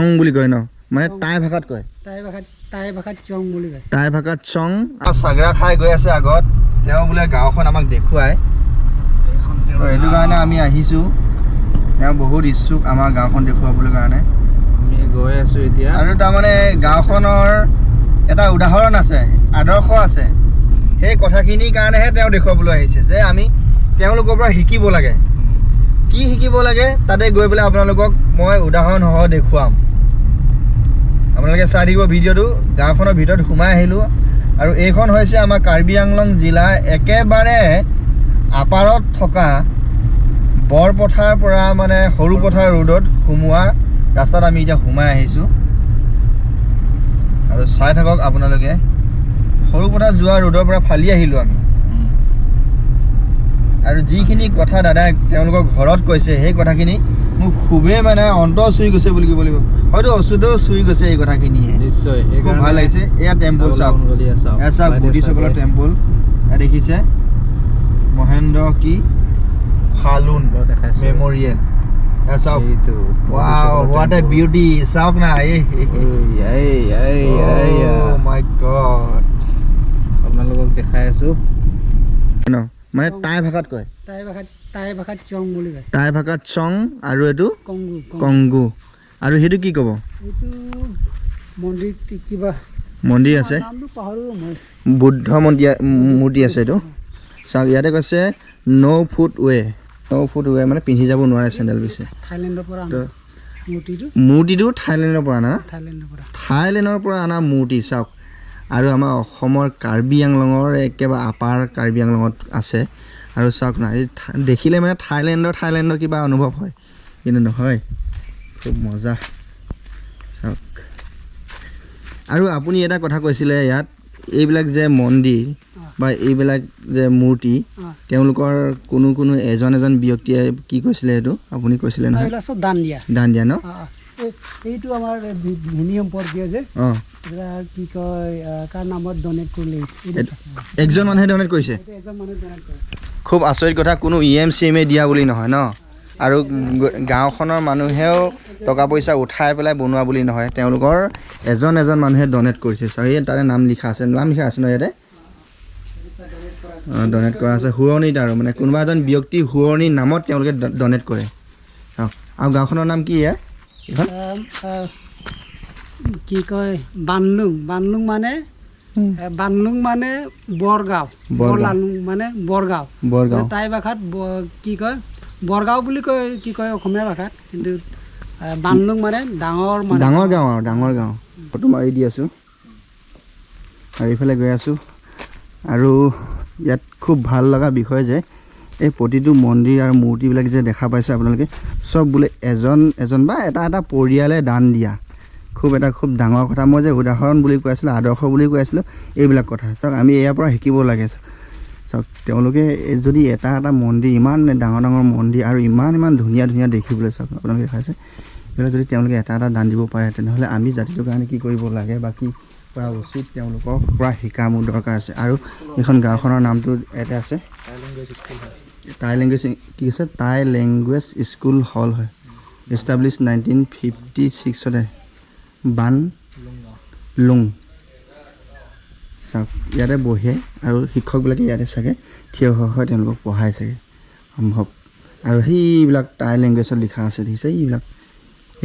চং বুলি কয় ন মানে টাই ভাষাত কয় টাই ভাষাত চং বুলি কয় টাই ভাষাত চং চাগৰা খাই গৈ আছে আগত তেওঁ বোলে গাঁওখন আমাক দেখুৱাই এইটো কাৰণে আমি আহিছোঁ তেওঁ বহুত ইচ্ছুক আমাৰ গাঁওখন দেখুৱাবলৈ কাৰণে আমি গৈ আছোঁ এতিয়া আৰু তাৰমানে গাঁওখনৰ এটা উদাহৰণ আছে আদৰ্শ আছে সেই কথাখিনিৰ কাৰণেহে তেওঁ দেখুৱাবলৈ আহিছে যে আমি তেওঁলোকৰ পৰা শিকিব লাগে কি শিকিব লাগে তাতে গৈ পেলাই আপোনালোকক মই উদাহৰণসহ দেখুৱাম আপোনালোকে চাই থাকিব ভিডিঅ'টো গাঁওখনৰ ভিতৰত সোমাই আহিলোঁ আৰু এইখন হৈছে আমাৰ কাৰ্বি আংলং জিলাৰ একেবাৰে আপাৰত থকা বৰপথাৰ পৰা মানে সৰুপথাৰ ৰোডত সোমোৱা ৰাস্তাত আমি এতিয়া সোমাই আহিছোঁ আৰু চাই থাকক আপোনালোকে সৰুপথাৰ যোৱা ৰোডৰ পৰা ফালি আহিলোঁ আমি আৰু যিখিনি কথা দাদাই তেওঁলোকৰ ঘৰত কৈছে সেই কথাখিনি মোক খুবেই মানে অন্তৰ চুই গৈছে বুলি ক'ব লাগিব হয়তো অচুতেও চুই গৈছে এই কথাখিনিয়ে নিশ্চয় খুব ভাল লাগিছে এয়া টেম্পল চাওক এয়া চাওক বুদ্ধিষ্টসকলৰ টেম্পল এয়া দেখিছে মহেন্দ্ৰ কি ফালুন মেমৰিয়েল এয়া চাওক ৱাও হোৱাট এ বিউটি চাওক না মাই গড আপোনালোকক দেখাই আছোঁ ন মানে টাই ভাষাত কয় টাই ভাষাত চং বুলি কয় টাই ভাষাত চং আৰু এইটো কংগু কংগু আৰু সেইটো কি ক'ব এইটো মন্দিৰ কিবা মন্দিৰ আছে নামটো পাহৰিলোঁ মই বুদ্ধ মূৰ্তি আছে এইটো চাওক ইয়াতে কৈছে ন' ফুট ৱে মানে পিন্ধি যাব নোৱাৰে চেণ্ডেল পিছে থাইলেণ্ডৰ পৰা মূৰ্তিটো থাইলেণ্ডৰ পৰা না থাইলেণ্ডৰ পৰা অনা মূৰ্তি চাওক আৰু আমাৰ অসমৰ কাৰ্বি আংলঙৰ একেবাৰে আপাৰ কাৰ্বি আংলঙত আছে আৰু চাওক না এই দেখিলে মানে থাইলেণ্ডৰ কিবা অনুভৱ হয় কিন্তু নহয় খুব মজা চাওক আৰু আপুনি এটা কথা কৈছিলে ইয়াত এইবিলাক যে মন্দিৰ বা এইবিলাক যে মূৰ্তি তেওঁলোকৰ কোনো এজন ব্যক্তিয়ে কি কৈছিলে এইটো আপুনি কৈছিলে নহয় দান দিয়া ন এইটো আমাৰ ভূমি সম্পৰ্কীয় যে কি কয় কাৰ নামত ডনেট কৰিলে একজন মানুহে ডনেট কৰিছে খুব আচৰিত কথা কোনো EM দিয়া বুলি নহয় ন আৰু গাঁওখনৰ মানুহেও টকা পইচা উঠাই পেলাই বনোৱা বুলি নহয় তেওঁলোকৰ এজন মানুহে ডনেট কৰিছে সেই তাৰে নাম লিখা আছে ন ইয়াতে ডনেট কৰা আছে হুৰণিত আৰু মানে কোনোবা এজন ব্যক্তি হুৰণিৰ নামত তেওঁলোকে ডনেট কৰে আৰু গাঁওখনৰ নাম কি ইয়াৰ কি কয় বানলুং মানে বৰগাঁও মানে বৰগাঁও টাই ভাষাত কি কয় বৰগাঁও বুলি কয় কি কয় অসমীয়া ভাষাত কিন্তু বানলুং মানে ডাঙৰ গাঁও ফটো মাৰি দি আছোঁ আৰু এইফালে গৈ আছোঁ আৰু ইয়াত খুব ভাল লগা বিষয় যে এই প্ৰতিটো মন্দিৰ আৰু মূৰ্তিবিলাক যে দেখা পাইছে আপোনালোকে চব বোলে এজন বা এটা পৰিয়ালে দান দিয়া খুব ডাঙৰ কথা মই যে উদাহৰণ বুলি কৈ আছিলোঁ আদৰ্শ বুলি কৈ আছিলোঁ এইবিলাক কথা চাওক আমি ইয়াৰ পৰা শিকিব লাগে চাওক তেওঁলোকে যদি এটা মন্দিৰ ইমান ডাঙৰ মন্দিৰ আৰু ইমান ধুনীয়া দেখিবলৈ চাওক আপোনালোকে দেখাইছে এইবিলাক যদি তেওঁলোকে এটা দান দিব পাৰে তেনেহ'লে আমি জাতিটোৰ কাৰণে কি কৰিব লাগে বা কি কৰা উচিত তেওঁলোকৰ পৰা শিকা মোৰ দৰকাৰ আছে আৰু এইখন গাঁওখনৰ নামটো ইয়াতে আছে টাই লেংগুৱেজ স্কুল হল হয় এষ্টাব্লিছ 1956 বানলুং চাওক ইয়াতে বহে আৰু শিক্ষকবিলাকে ইয়াতে চাগে থিয় হৈ তেওঁলোকক পঢ়াই চাগে সম্ভৱ আৰু সেইবিলাক টাই লেংগুৱেজত লিখা আছে দেখিছে এইবিলাক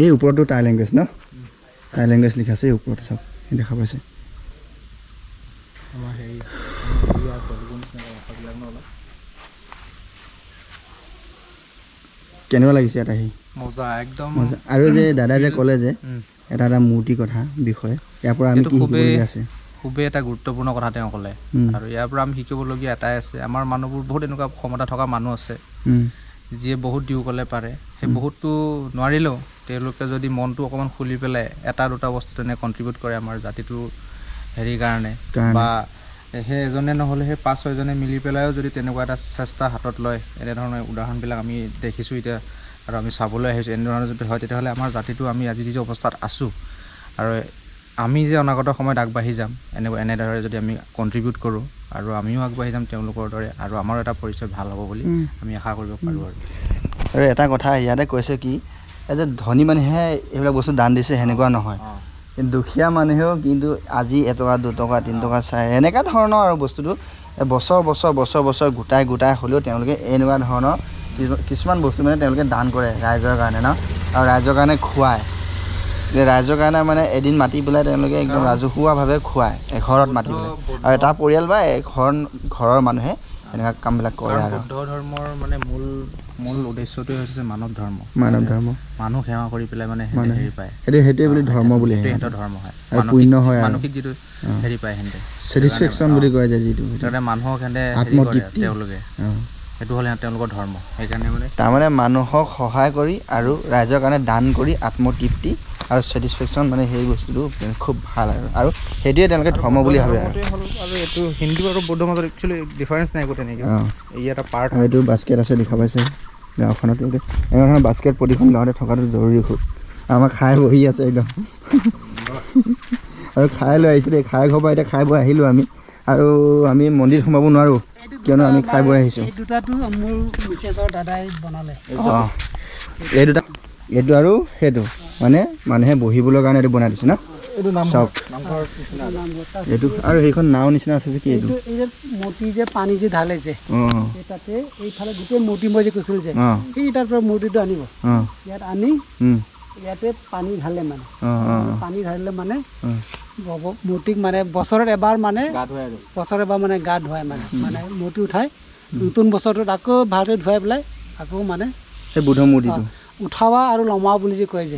এই ওপৰতো টাই লেংগুৱেজ ন টাই লেংগুৱেজ লিখা আছে ওপৰত চাওক দেখা পাইছে কেনেকুৱা লাগিছে এটা মজা একদম মজা আৰু যে দাদা যে ক'লে যে এটা মূৰ্তি কথা বিষয়ে ইয়াৰ পৰা আমি কি শিকিবলগীয়া আছে খুবেই এটা গুৰুত্বপূৰ্ণ কথা তেওঁ ক'লে আৰু ইয়াৰ পৰা আমি শিকিবলগীয়া এটাই আছে আমাৰ মানুহবোৰ বহুত এনেকুৱা ক্ষমতা থকা মানুহ আছে যিয়ে বহুত দিওঁ ক'লে পাৰে সেই বহুতটো নোৱাৰিলেও তেওঁলোকে যদি মনটো অকণমান খুলি পেলাই এটা দুটা বস্তু তেনে কণ্ট্ৰিবিউট কৰে আমাৰ জাতিটোৰ হেৰিৰ কাৰণে বা সেই এজনে নহ'লে সেই 5-6জনে মিলি পেলাইও যদি তেনেকুৱা এটা চেষ্টা হাতত লয় এনেধৰণৰ উদাহৰণবিলাক আমি দেখিছোঁ এতিয়া আৰু আমি চাবলৈ আহিছোঁ এনেধৰণৰ যদি হয় তেতিয়াহ'লে আমাৰ জাতিটো আমি আজি যি অৱস্থাত আছোঁ আৰু আমি যে অনাগত সময়ত আগবাঢ়ি যাম এনেদৰে যদি আমি কণ্ট্ৰিবিউট কৰোঁ আৰু আমিও আগবাঢ়ি যাম তেওঁলোকৰ দৰে আৰু আমাৰো এটা পৰিচয় ভাল হ'ব বুলি আমি আশা কৰিব পাৰোঁ আৰু এটা কথা ইয়াতে কৈছে কি যে ধনী মানুহে এইবিলাক বস্তু দান দিছে সেনেকুৱা নহয় কিন্তু দুখীয়া মানুহেও কিন্তু আজি 1 টকা 2 টকা 3 টকা চাই এনেকুৱা ধৰণৰ আৰু বস্তুটো বছৰ বছৰ বছৰ বছৰ গোটাই গোটাই হ'লেও তেওঁলোকে এনেকুৱা ধৰণৰ কিছুমান বস্তু মানে তেওঁলোকে দান কৰে ৰাইজৰ কাৰণে ন আৰু ৰাইজৰ কাৰণে খুৱায় যে ৰাইজৰ কাৰণে মানে এদিন মাতি পেলাই তেওঁলোকে একদম ৰাজহুৱাভাৱে খুৱায় এঘৰত মাতি পেলাই আৰু এটা পৰিয়াল বা ঘৰৰ মানুহে এনেকুৱা কামবিলাক কৰে আৰু বুদ্ধ ধৰ্মৰ মানে মূল উদ্দেশ্যটোৱে হৈছে মানৱ ধৰ্ম মানুহ সেৱা কৰি পেলাই মানে হেৰি পায় সেইটোৱে বুলি ধৰ্ম বুলি সিহঁতৰ ধৰ্ম হয় পুণ্য হয় মানসিক যিটো হেৰি পায় সিহঁতে ছেটিছফেকশ্যন বুলি কয় যে যিটো তাতে মানুহক সিহঁতে আত্মতৃপ্তি তেওঁলোকে সেইটো হ'ল তেওঁলোকৰ ধৰ্ম সেইকাৰণে মানে তাৰমানে মানুহক সহায় কৰি আৰু ৰাইজৰ কাৰণে দান কৰি আত্মতৃপ্তি আৰু ছেটিছফেকশ্যন মানে সেই বস্তুটো খুব ভাল আৰু সেইটোৱে তেওঁলোকে ধৰ্ম বুলি ভাবে আৰু এইটো হিন্দু আৰু বৌদ্ধ মাজত একচুৱেলি ডিফাৰেঞ্চ নাই একো তেনেকৈ এই এটা পাৰ্ট হয় এইটো বাস্কেট আছে দেখা পাইছে গাঁওখনত এনেকুৱা ধৰণৰ বাস্কেট প্ৰতিখন গাঁৱতে থকাটো জৰুৰী খুব আমাৰ খাই বহি আছে একদম আৰু খাই লৈ আহিছোঁ দেই খাই ঘৰ পৰা এতিয়া খাই বৈ আহিলোঁ আৰু আমি মন্দিৰ সোমাব নোৱাৰোঁ কিয়নো আমি খাই বৈ আহিছোঁ এই দুটাটো মোৰ মিছেছৰ দাদাই বনালে এই দুটা এইটো আৰু সেইটো মানে মানুহে বহিবলৈ কাৰণে এইটো বনাই দিছে ন চব এইটো আৰু সেইখন নাও নিচিনা আছে যে কি এইটো এই যে মূৰ্তি যে পানী যে ঢালে যে তাতে এইফালে গোটেই মূৰ্তি মই যে কৈছিলোঁ যে সেই তাৰ পৰা মূৰ্তিটো আনিব ইয়াত আনি ইয়াতে পানী ঢালে মানে পানী ঢালিলে মানে মূৰ্তিক মানে বছৰত এবাৰ মানে বছৰত এবাৰ মানে গা ধুৱাই মানে মূৰ্তি উঠাই নতুন বছৰটোত আকৌ ভালকৈ ধুৱাই পেলাই আকৌ মানে সেই বুদ্ধ মূৰ্তিটো উঠাৱা আৰু লমাও বুলি যে কয় যে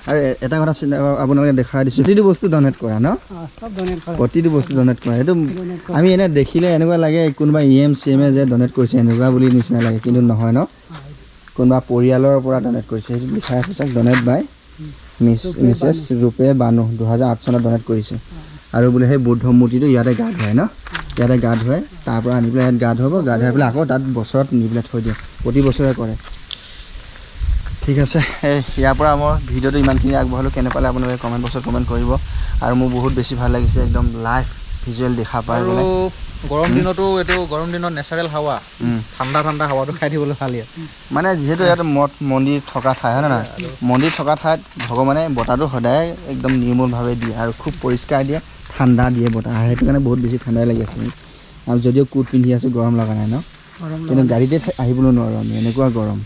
আৰু এটা কথা আপোনালোকে দেখাই দিছোঁ প্ৰতিটো বস্তু ডনেট কৰা ন চব ডনেট কৰে প্ৰতিটো বস্তু ডনেট কৰা এইটো আমি এনে দেখিলে এনেকুৱা লাগে কোনোবা চিএমে যে ডনেট কৰিছে এনেকুৱা বুলি নিচিনা লাগে কিন্তু নহয় ন কোনোবা পৰিয়ালৰ পৰা ডনেট কৰিছে সেইটো লিখাই আছে চাওক ডনেট বাই মিছেছ ৰূপে বানু 2008 চনত ডনেট কৰিছে আৰু বোলে সেই বুদ্ধ মূৰ্তিটো ইয়াতে গা ধুৱায় ন ইয়াতে গা ধুৱাই তাৰ পৰা আনি পেলাই ইয়াত গা ধুৱাব গা ধুৱাই পেলাই আকৌ তাত বছৰত নি পেলাই থৈ দিয়ে প্ৰতি বছৰে কৰে ঠিক আছে ইয়াৰ পৰা মই ভিডিঅ'টো ইমানখিনি আগবঢ়ালোঁ কেনে পালে আপোনালোকে কমেণ্ট বক্সত কমেণ্ট কৰিব আৰু মোৰ বহুত বেছি ভাল লাগিছে একদম লাইভ ভিজুৱেল দেখা পাই পেলাই গৰম দিনতো এইটো গৰম দিনত নেচাৰেল হাৱা ঠাণ্ডা ঠাণ্ডা হাৱাটো খাই দিবলৈ ভাল ইয়াত মানে যিহেতু ইয়াত মঠ মন্দিৰ থকা ঠাই হয় নহয় মন্দিৰ থকা ঠাইত ভগৱানে বতাহটো সদায় একদম নিৰ্মলভাৱে দিয়ে আৰু খুব পৰিষ্কাৰ দিয়ে ঠাণ্ডা দিয়ে বতাহ সেইটো কাৰণে বহুত বেছি ঠাণ্ডাই লাগি আছে আৰু যদিও কোট পিন্ধি আছোঁ গৰম লগা নাই ন কিন্তু গাড়ীতে আহিবলৈ নোৱাৰোঁ আমি এনেকুৱা গৰম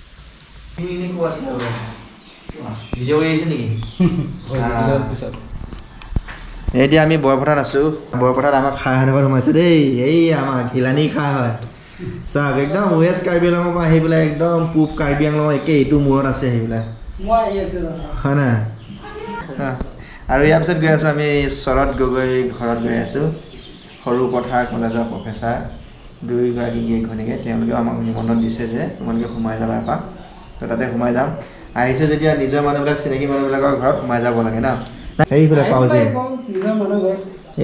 এতিয়া আমি বৰপথাৰত আছোঁ বৰপথাৰত আমাৰ খাই সাধকত সোমাইছোঁ দেই এই আমাৰ ঘিলানি খাই হয় চাওক একদম ৱেষ্ট কাৰ্বি আংলঙৰ পৰা আহি পেলাই একদম পূব কাৰ্বি আংলঙৰ একে এইটো মূৰত আছে আহি পেলাই হয় নাই আৰু ইয়াৰ পিছত গৈ আছোঁ আমি শৰৎ গগৈ ঘৰত গৈ আছোঁ সৰু পথাৰ কলেজৰ প্ৰফেচাৰ দুয়োগৰাকী গিয়ে ঘৈণীয়েকে তেওঁলোকেও আমাক নিমন্ত্ৰণ দিছে যে তোমালোকে সোমাই যাবা এপাক তো তাতে সোমাই যাম আহিছোঁ যেতিয়া নিজৰ মানুহবিলাক চিনাকি মানুহবিলাকৰ ঘৰত সোমাই যাব লাগে ন সেইফালে পাউজি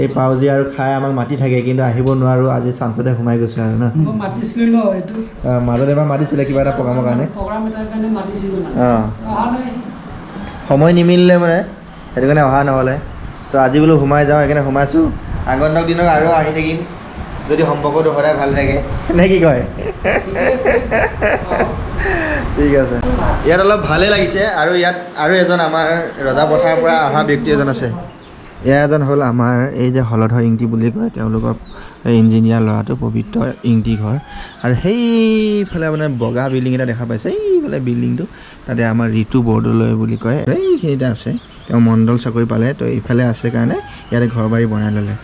এই পাউজি আৰু খাই আমাক মাতি থাকে কিন্তু আহিব নোৱাৰোঁ আজি চান্সতে সোমাই গৈছোঁ আৰু ন মাজত এবাৰ মাতিছিলে কিবা এটা প্ৰগ্ৰামৰ কাৰণে সময় নিমিলিলে মানে সেইটো কাৰণে অহা নহ'লে তো আজি বোলো সোমাই যাওঁ সেইকাৰণে সোমাইছোঁ আগন্তুক দিনত আৰু আহি থাকিম যদি সম্পৰ্কটো সদায় ভাল থাকে নে কি কয় ঠিক আছে ইয়াত অলপ ভালেই লাগিছে আৰু ইয়াত আৰু এজন আমাৰ ৰজাপথাৰৰ পৰা অহা ব্যক্তি এজন আছে এয়া এজন হ'ল আমাৰ এই যে হলধৰ ইংতি বুলি কয় তেওঁলোকৰ ইঞ্জিনিয়াৰ ল'ৰাটো পবিত্ৰ ইংতি ঘৰ আৰু সেইফালে মানে বগা বিল্ডিং এটা দেখা পাইছে এইফালে বিল্ডিংটো তাতে আমাৰ ঋতু বৰদলৈ বুলি কয় এইখিনিতে আছে তেওঁ মণ্ডল চাকৰি পালে তো এইফালে আছে কাৰণে ইয়াতে ঘৰ বাৰী বনাই ল'লে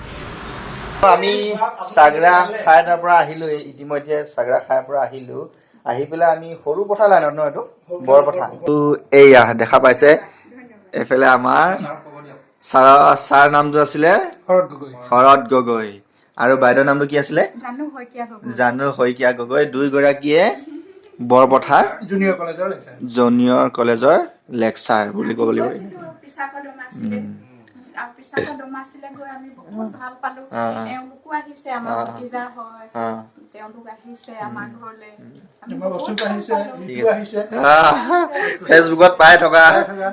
আমি চাগৰা খাই তাৰ পৰা আহিলোঁ ইতিমধ্যে চাগৰা খাইৰ পৰা আহিলোঁ আহি পেলাই আমি সৰু পথাৰ লাইনত ন এইটো বৰপথাৰ এইয়া দেখা পাইছে এইফালে আমাৰ ছাৰ নামটো আছিলে শৰৎ গগৈ আৰু বাইদেউৰ নামটো কি আছিলে জানু শইকীয়া গগৈ দুয়োগৰাকীয়ে বৰপথাৰ জুনিয়ৰ কলেজৰ লেকচাৰ বুলি ক'ব লাগিব ফেচবুকত পাই থকা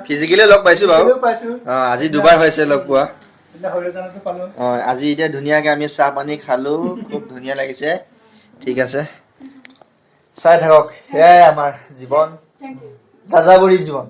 ফিজিকেলি লগ পাইছো বাৰু আজি দুবাৰ হৈছে লগ পোৱা আজি এতিয়া ধুনীয়াকে আমি চাহ পানী খালো খুব ধুনীয়া লাগিছে ঠিক আছে চাই থাকক এয়াই আমাৰ জীৱন যাযাবৰী জীৱন